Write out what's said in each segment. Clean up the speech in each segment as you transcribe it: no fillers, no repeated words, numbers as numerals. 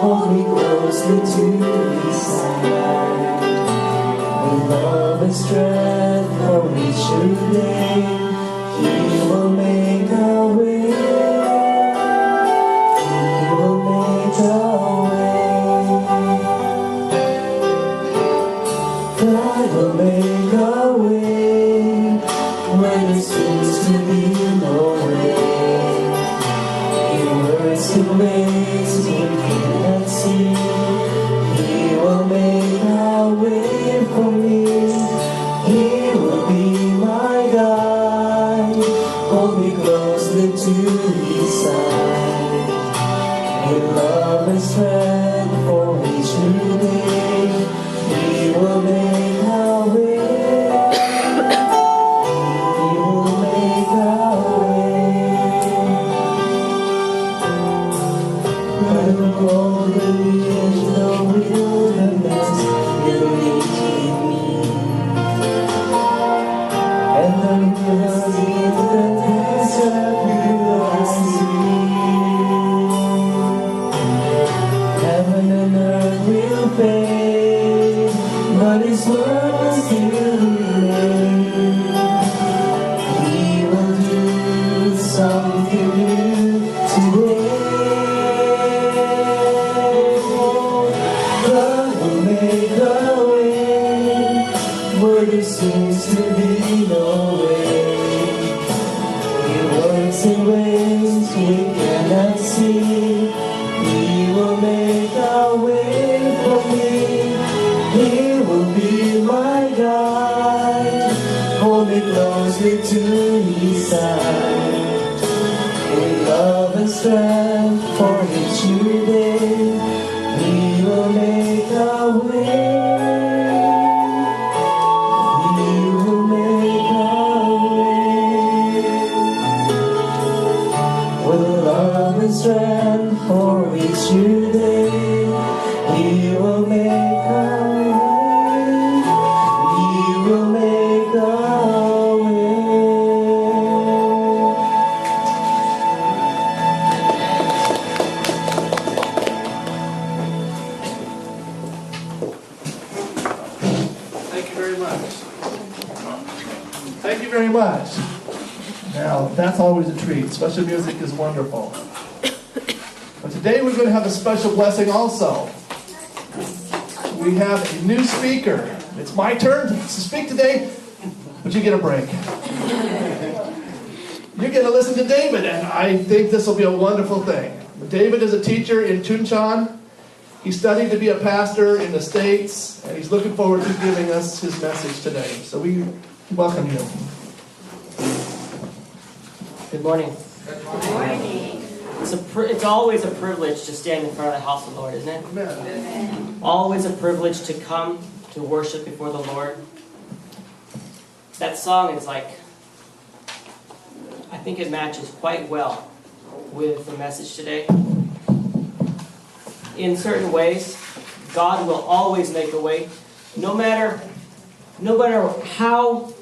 hold me closely to his side. With love and strength for each new day, he will make a way. He will make a way. God will make a way when there seems to be no way. He works in ways we cannot see. He will make a way for me. He will be my guide. Hold me closely to his side. With love and strength for each new day, he will make a way. He will make a way. When all the years the wilderness will lead me, and the rivers in the desert will I see. Heaven and earth will fade, but his word will still remain. He will do something new today. God will make a way where there seems to be no way. He works in ways we cannot see. He will make a way for me. He will be my guide. Hold me closely to his side. With love and strength for each new day, he will make a way. He will make a way. With love and strength for each new day, he will make a way. He will make a way. Thank you very much. Thank you very much. Now, that's always a treat. Special music is wonderful. But today we're going to have a special blessing also. We have a new speaker. It's my turn to speak today, but you get a break. You're going to listen to David, and I think this will be a wonderful thing. David is a teacher in Tuncheon. He studied to be a pastor in the States, and he's looking forward to giving us his message today. So we welcome you. Good morning. Good morning. It's always a privilege to stand in front of the house of the Lord, isn't it? Amen. Always a privilege to come to worship before the Lord. That song is like, I think it matches quite well with the message today. In certain ways, God will always make a way, no matter how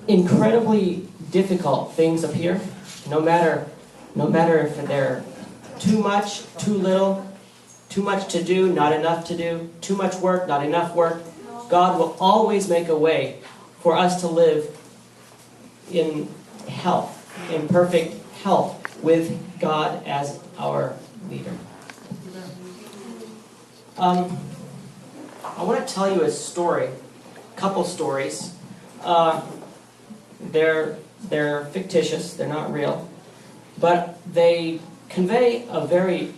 incredibly difficult things appear, no matter if they're too much, too little, too much to do, not enough to do, too much work, not enough work. God will always make a way for us to live in health, in perfect health, with God as our leader. I want to tell you a story, a couple stories. They're fictitious, they're not real, but they convey a very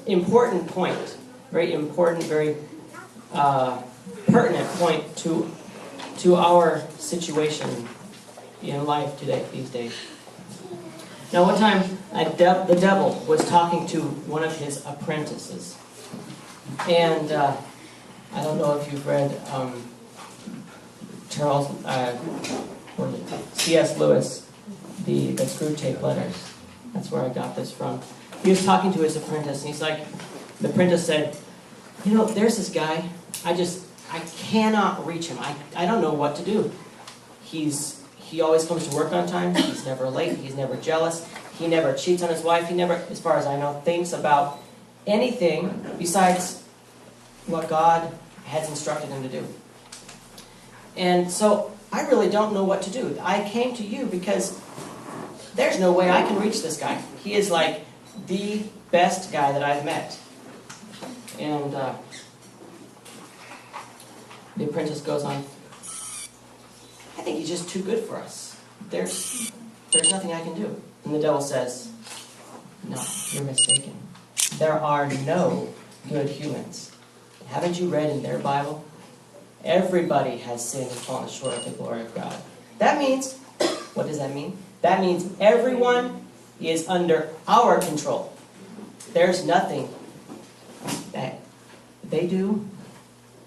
important point, very important, very pertinent point to our situation in life today, these days. Now, one time, the devil was talking to one of his apprentices. And I don't know if you've read C.S. Lewis, the Screwtape Letters. That's where I got this from. He was talking to his apprentice, and he's like, the apprentice said, you know, there's this guy, I cannot reach him. I don't know what to do. He always comes to work on time. He's never late. He's never jealous. He never cheats on his wife. He never, as far as I know, thinks about anything besides what God has instructed him to do. And so I really don't know what to do. I came to you because there's no way I can reach this guy. He is like the best guy that I've met. And the apprentice goes on, I think he's just too good for us. There's nothing I can do. And the devil says, no, you're mistaken. There are no good humans. Haven't you read in their Bible? Everybody has sinned and fallen short of the glory of God. That means, what does that mean? That means everyone is under our control. There's nothing that they do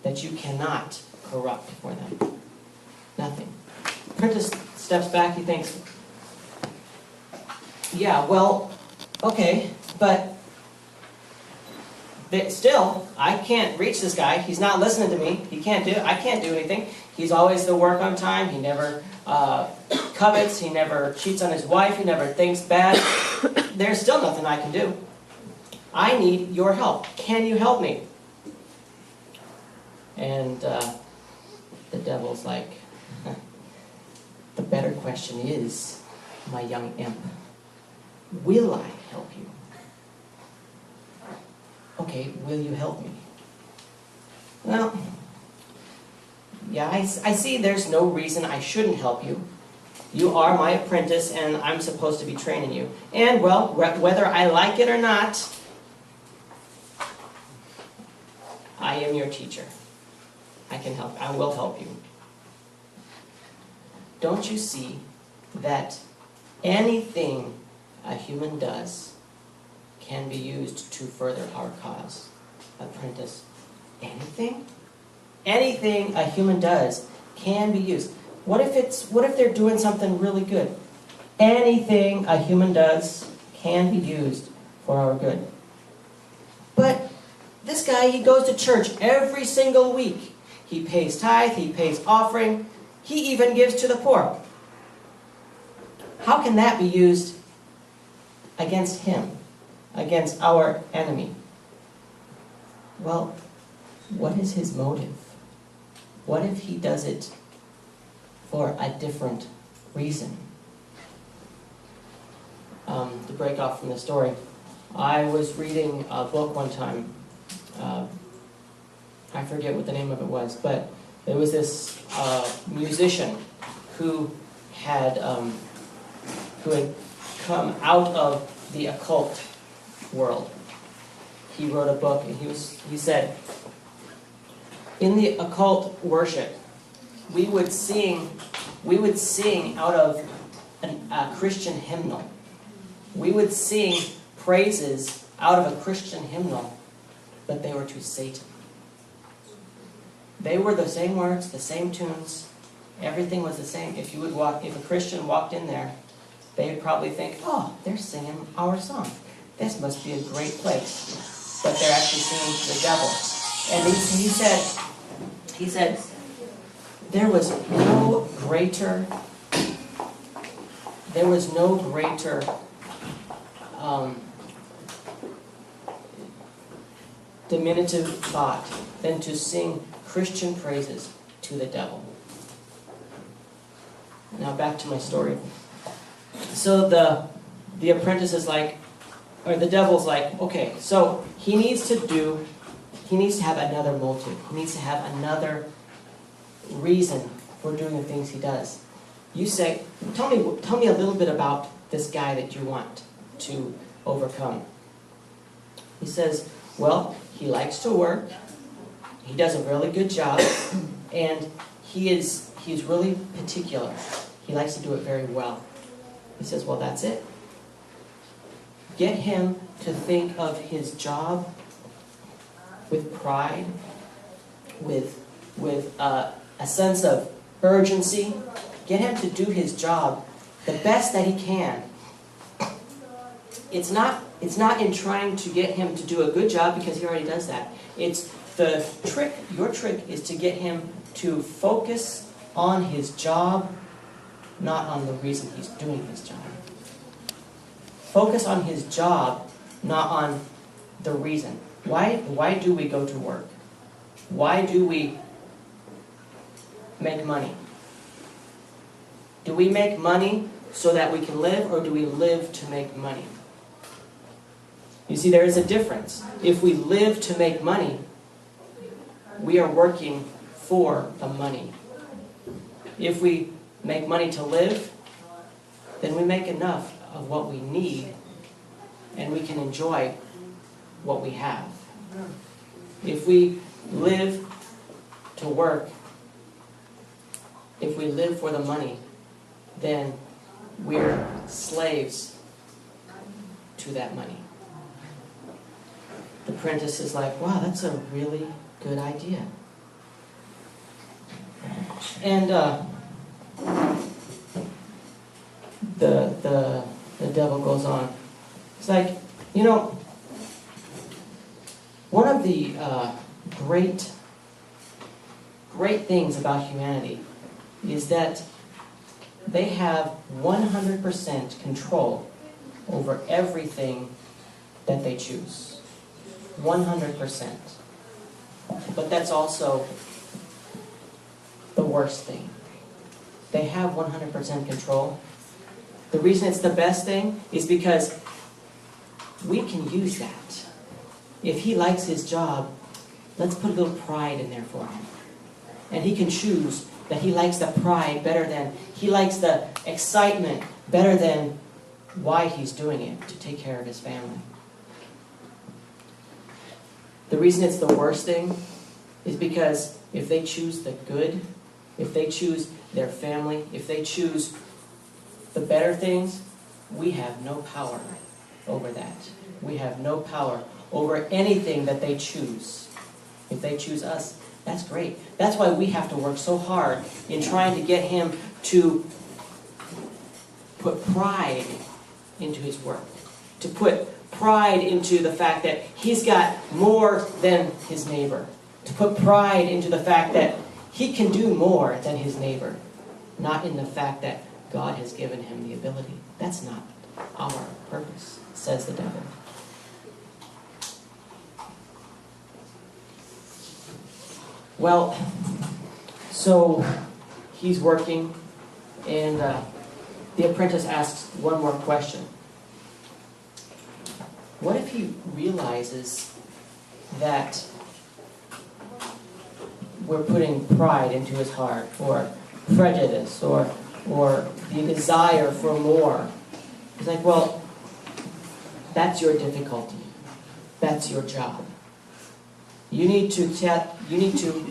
that you cannot corrupt for them. Nothing. Apprentice steps back, he thinks, yeah, well, okay, but still, I can't reach this guy. He's not listening to me. I can't do anything. He's always the work on time. He never covets. He never cheats on his wife. He never thinks bad. There's still nothing I can do. I need your help. Can you help me? And the devil's like, the better question is, my young imp, will I help you? Okay, will you help me? Well, yeah, I see there's no reason I shouldn't help you. You are my apprentice, and I'm supposed to be training you. And, well, whether I like it or not, I am your teacher. I can help. I will help you. Don't you see that anything a human does can be used to further our cause? Apprentice, anything? Anything a human does can be used. What if they're doing something really good? Anything a human does can be used for our good. But this guy, he goes to church every single week. He pays tithe, he pays offering, he even gives to the poor. How can that be used against him, against our enemy? Well, what is his motive? What if he does it for a different reason? To break off from the story, I was reading a book one time. I forget what the name of it was, but there was this musician who had come out of the occult world. He wrote a book, and he said, in the occult worship, we would sing out of a Christian hymnal. We would sing praises out of a Christian hymnal, but they were to Satan. They were the same words, the same tunes, everything was the same. If a Christian walked in there, they would probably think, oh, they're singing our song. This must be a great place. But they're actually singing to the devil. And he said, there was no greater diminutive thought than to sing Christian praises to the devil. Now back to my story. So the apprentice is like, or the devil's like, okay, so he needs to have another motive. He needs to have another reason for doing the things he does. You say, tell me a little bit about this guy that you want to overcome. He says, well, he likes to work, he does a really good job, and he's really particular. He likes to do it very well. He says, well, that's it. Get him to think of his job with pride, with a sense of urgency. Get him to do his job the best that he can. It's not in trying to get him to do a good job, because he already does that. It's your trick is to get him to focus on his job, not on the reason he's doing his job. Focus on his job, not on the reason. Why do we go to work? Why do we make money? Do we make money so that we can live, or do we live to make money? You see, there is a difference. If we live to make money, we are working for the money. If we make money to live, then we make enough of what we need, and we can enjoy what we have. If we live to work, if we live for the money, then we're slaves to that money. The apprentice is like, wow, that's a really good idea. And the devil goes on. It's like, you know, one of the great things about humanity is that they have 100% control over everything that they choose. 100%. But that's also the worst thing. They have 100% control. The reason it's the best thing is because we can use that. If he likes his job, let's put a little pride in there for him. And he can choose that he likes the pride better than, he likes the excitement better than why he's doing it, to take care of his family. The reason it's the worst thing is because if they choose the good, if they choose their family, if they choose the better things, we have no power over that. We have no power over anything that they choose. If they choose us, that's great. That's why we have to work so hard in trying to get him to put pride into his work, to put pride into the fact that he's got more than his neighbor, to put pride into the fact that he can do more than his neighbor, not in the fact that God has given him the ability. That's not our purpose, says the devil. Well, so he's working, and the apprentice asks one more question. What if he realizes that we're putting pride into his heart, or prejudice, or the desire for more? He's like, well, that's your difficulty. That's your job. You need to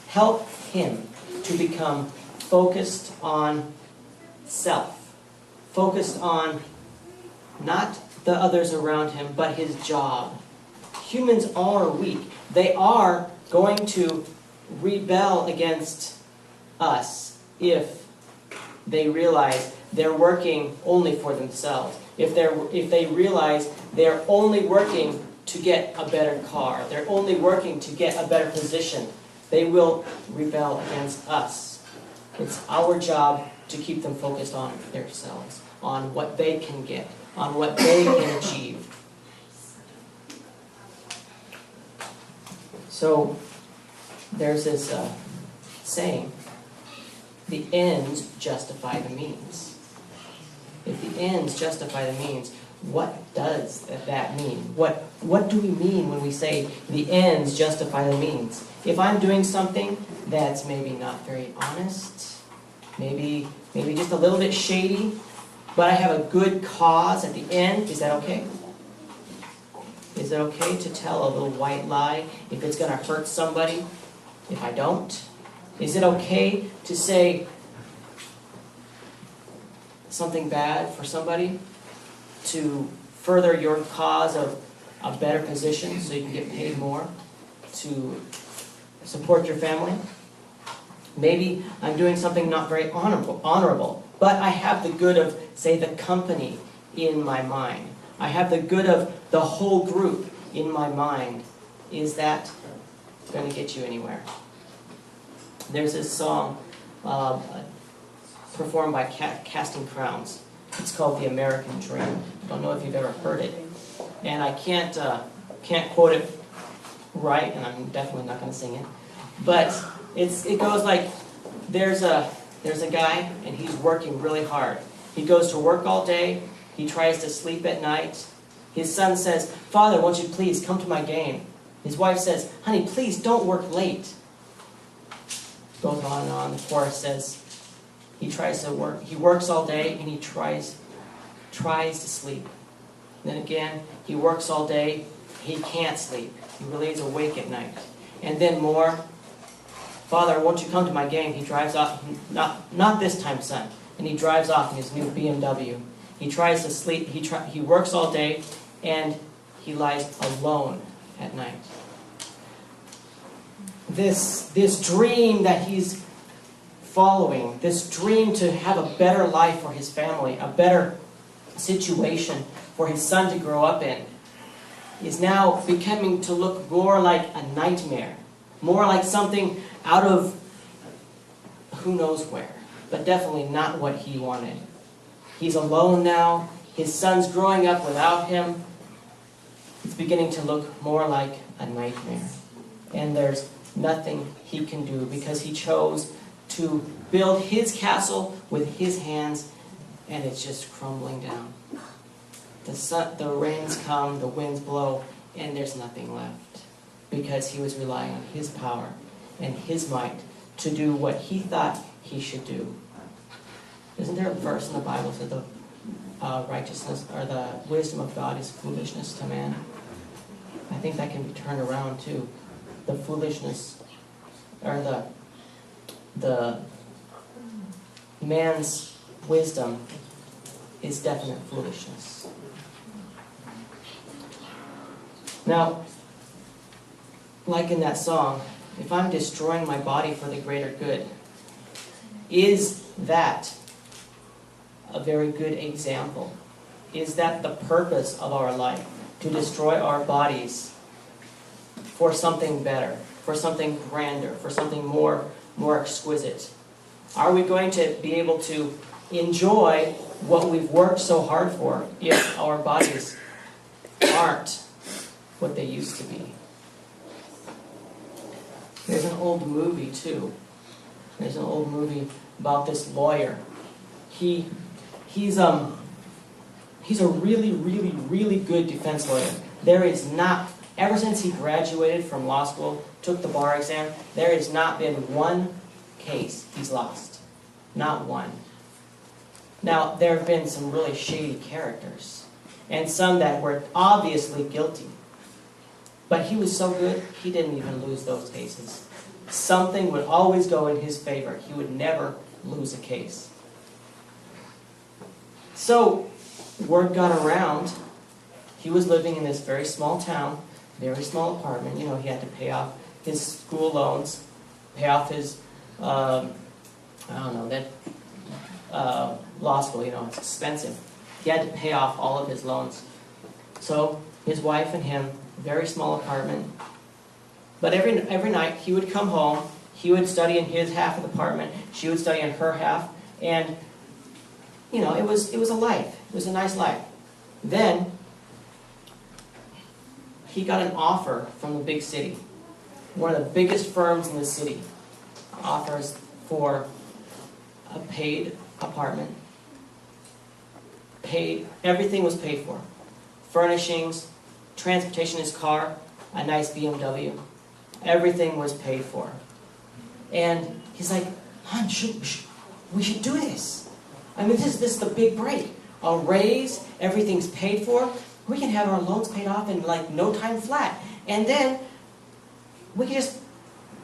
help him to become focused on self, focused on not the others around him, but his job. Humans are weak. They are going to rebel against us if they realize they're working only for themselves. If they realize they're only working to get a better car, they're only working to get a better position, they will rebel against us. It's our job to keep them focused on themselves, on what they can get, on what they can achieve. So there's this saying, the ends justify the means. If the ends justify the means, what does that mean? What do we mean when we say the ends justify the means? If I'm doing something that's maybe not very honest, maybe just a little bit shady, but I have a good cause at the end, is that okay? Is it okay to tell a little white lie if it's going to hurt somebody if I don't? Is it okay to say something bad for somebody to further your cause of a better position so you can get paid more, to support your family? Maybe I'm doing something not very honorable, but I have the good of, say, the company in my mind. I have the good of the whole group in my mind. Is that going to get you anywhere? There's this song performed by Casting Crowns. It's called The American Dream. I don't know if you've ever heard it. And I can't can't quote it right, and I'm definitely not going to sing it. But it goes like, there's a guy, and he's working really hard. He goes to work all day. He tries to sleep at night. His son says, "Father, won't you please come to my game?" His wife says, "Honey, please don't work late." Goes on and on. The chorus says, he tries to work. He works all day, and he tries to sleep. Then again, he works all day. He can't sleep. He lays awake at night. And then more. "Father, won't you come to my game?" He drives off. Not this time, son. And he drives off in his new BMW. He tries to sleep. He works all day, and he lies alone at night. This dream that he's following, this dream to have a better life for his family, a better situation for his son to grow up in, is now becoming to look more like a nightmare, more like something out of who knows where, but definitely not what he wanted. He's alone now. His son's growing up without him. It's beginning to look more like a nightmare. And there's nothing he can do because he chose to build his castle with his hands, and it's just crumbling down. The rains come, the winds blow, and there's nothing left because he was relying on his power and his might to do what he thought he should do. Isn't there a verse in the Bible that the righteousness or the wisdom of God is foolishness to man? I think that can be turned around too. The foolishness or the man's wisdom is definite foolishness. Now, like in that song, if I'm destroying my body for the greater good, is that a very good example? Is that the purpose of our life? To destroy our bodies for something better, for something grander, for something more exquisite? Are we going to be able to enjoy what we've worked so hard for if our bodies aren't what they used to be? There's an old movie too. There's an old movie about this lawyer. He's a really good defense lawyer. There is not, ever since he graduated from law school, took the bar exam, there has not been one case he's lost. Not one. Now, there have been some really shady characters, and some that were obviously guilty. But he was so good, he didn't even lose those cases. Something would always go in his favor. He would never lose a case. So, word got around. He was living in this very small town, very small apartment. You know, he had to pay off his school loans, pay off his, law school. You know, it's expensive. He had to pay off all of his loans. So, his wife and him, very small apartment. But every night he would come home, he would study in his half of the apartment, she would study in her half, and you know, it was a life. It was a nice life. Then he got an offer from the big city. One of the biggest firms in the city offers for a paid apartment. Everything was paid for. Furnishings, transportation in his car, a nice BMW. Everything was paid for. And he's like, "Hon, we should do this. I mean, this is the big break. A raise, everything's paid for. We can have our loans paid off in like no time flat. And then we can just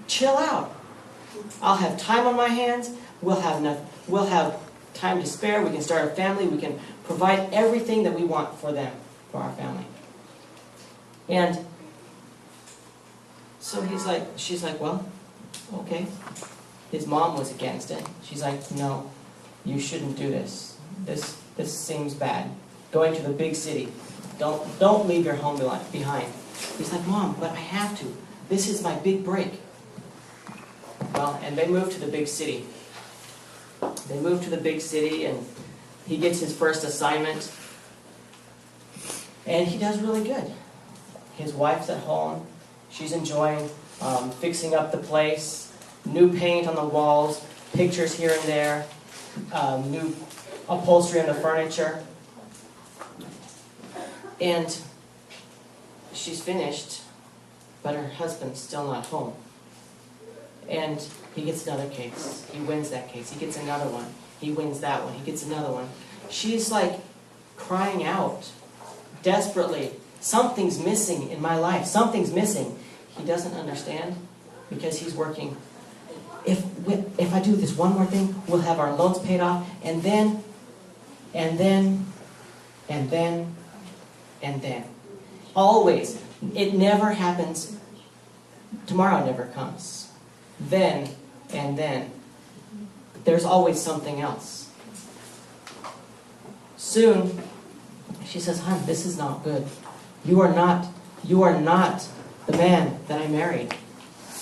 chill out. I'll have time on my hands. We'll have time to spare. We can start a family. We can provide everything that we want for them, for our family." And so she's like, "Well, okay." His mom was against it. She's like, "No, you shouldn't do this. This seems bad. Going to the big city. Don't leave your home behind." He's like, "Mom, but I have to. This is my big break." Well, and they moved to the big city. They moved to the big city, and he gets his first assignment. And he does really good. His wife's at home. She's enjoying fixing up the place, new paint on the walls, pictures here and there, new upholstery on the furniture. And she's finished, but her husband's still not home. And he gets another case. He wins that case. He gets another one. He wins that one. He gets another one. She's like crying out desperately, something's missing in my life. Something's missing. He doesn't understand because he's working. If I do this one more thing, we'll have our loans paid off, and then. Always. It never happens. Tomorrow never comes. Then, and then. There's always something else. Soon, she says, "Hon, this is not good. You are not the man that I married.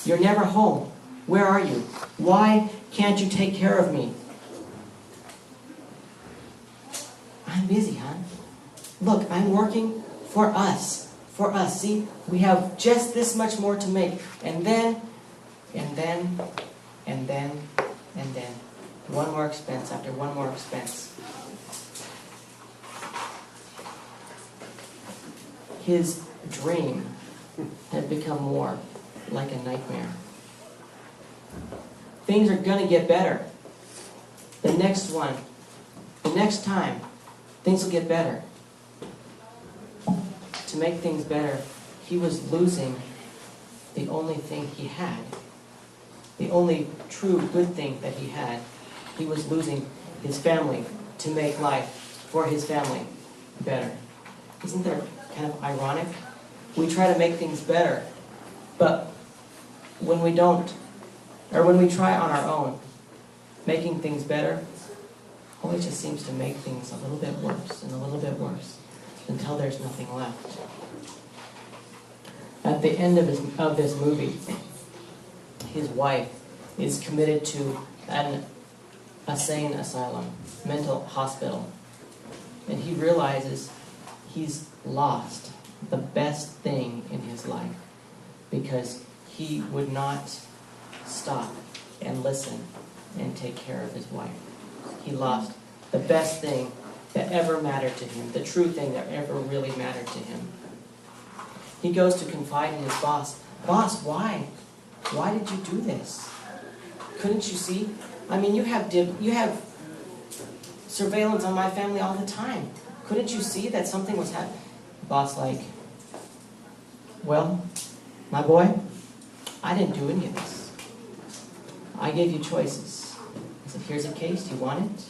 You're never home. Where are you? Why can't you take care of me?" "I'm busy, hon. Look, I'm working for us. For us. See, we have just this much more to make. And then. One more expense after one more expense." His dream had become more like a nightmare. Things are going to get better. The next time, things will get better. To make things better, he was losing the only thing he had. The only true good thing that he had. He was losing his family to make life for his family better. Isn't that kind of ironic? We try to make things better, but when we don't, or when we try on our own, making things better always just seems to make things a little bit worse and a little bit worse until there's nothing left. At the end of this movie, his wife is committed to an insane asylum, mental hospital, and he realizes he's lost the best thing in his life because he would not stop and listen and take care of his wife. He lost the best thing that ever mattered to him, the true thing that ever really mattered to him. He goes to confide in his boss. "Boss, why? Why did you do this? Couldn't you see? I mean, you have surveillance on my family all the time. Couldn't you see that something was happening?" Boss like, "Well, my boy, I didn't do any of this. I gave you choices. I said, here's a case. Do you want it?